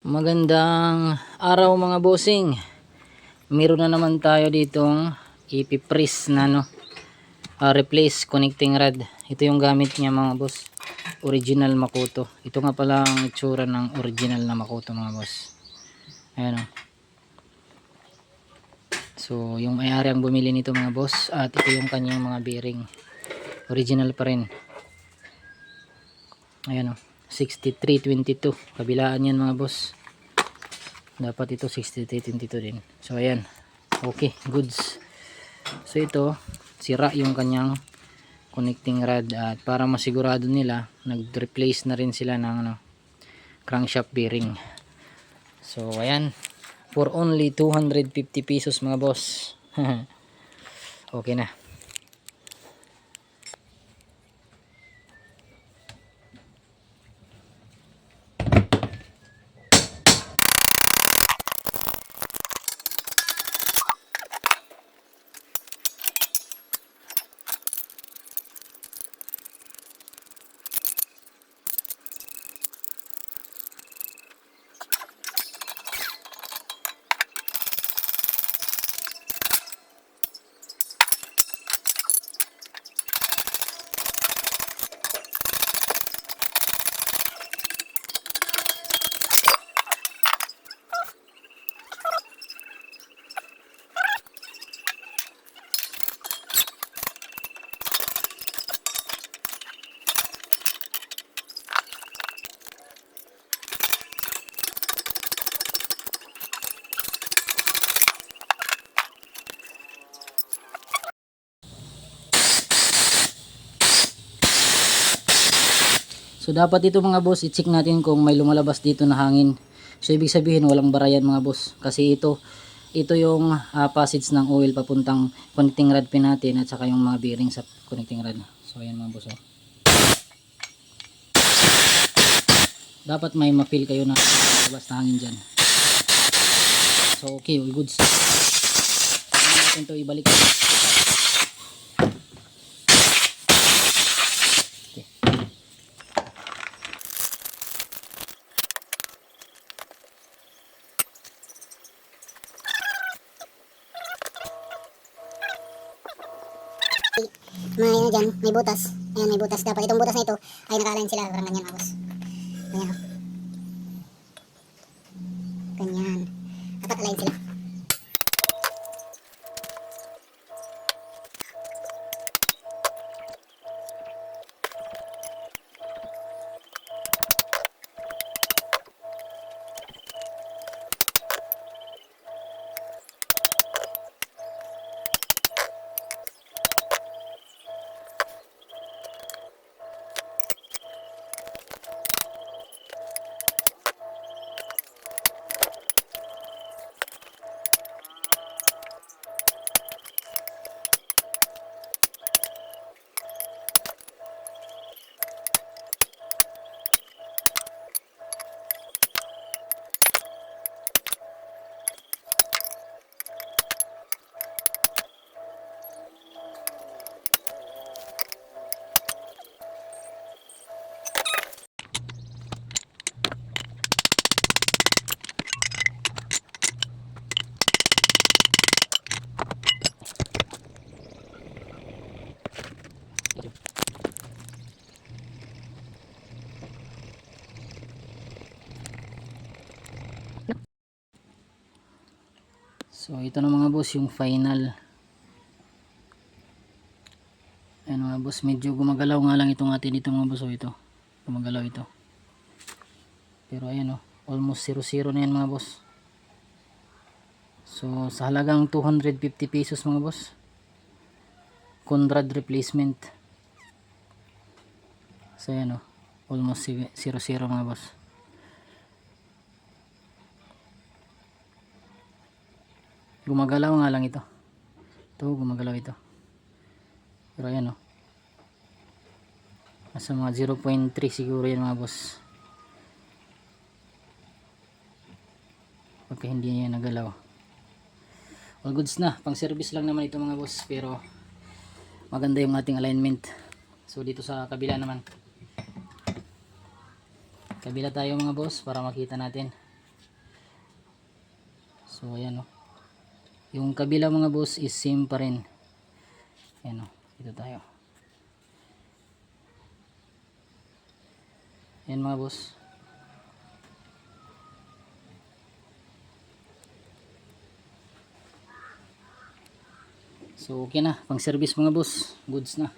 Magandang araw mga bossing. Meron na naman tayo ditong ipipress na replace connecting rod. Ito yung gamit niya mga boss. Original Makoto. Ito nga pala ang itsura ng original na Makoto mga boss. Ayan o. So yung may-ari ang bumili nito mga boss. At ito yung kanyang mga bearing. Original pa rin. Ayan o. 6322. Kabilaan yan mga boss. Dapat ito 6322 din. So ayan. Okay, goods. So ito, sira yung kanyang connecting rod at para masigurado nila, nag-replace na rin sila ng crankshaft bearing. So ayan, for only 250 pesos mga boss. Okay na. So dapat ito mga boss, i-check natin kung may lumalabas dito na hangin. So ibig sabihin walang barayan mga boss. Kasi ito yung passage ng oil papuntang connecting rod pin natin at saka yung mga bearing sa connecting rod. So ayan mga boss. Dapat may ma-feel kayo na labas na hangin dyan. So okay, all goods. Natin ito ibalik. May butas. Ayan, may butas. Dapat itong butas na ito ay naka-align sila. Parang ganyan mga boss. Ayan. Ganyan. Dapat align sila. So ito na mga boss yung final. Ayan mga boss, medyo gumagalaw nga lang itong atin dito mga boss. Ito, gumagalaw ito. Pero ayan almost 0-0 na yan mga boss. So sa halagang 250 pesos mga boss, Conrad replacement. So ayan almost 0-0 mga boss. Gumagalaw nga lang ito. Ito gumagalaw ito. Pero ayan nasa mga 0.3 siguro yan mga boss. Pagka hindi niya nagalaw. All goods na. Pang service lang naman ito mga boss. Pero maganda yung ating alignment. So dito sa kabila naman. Kabila tayo mga boss para makita natin. So ayan o. Yung kabila mga boss is same pa rin. Ayan o. Dito tayo. Ayan mga boss. So okay na. Pang service mga boss. Goods na.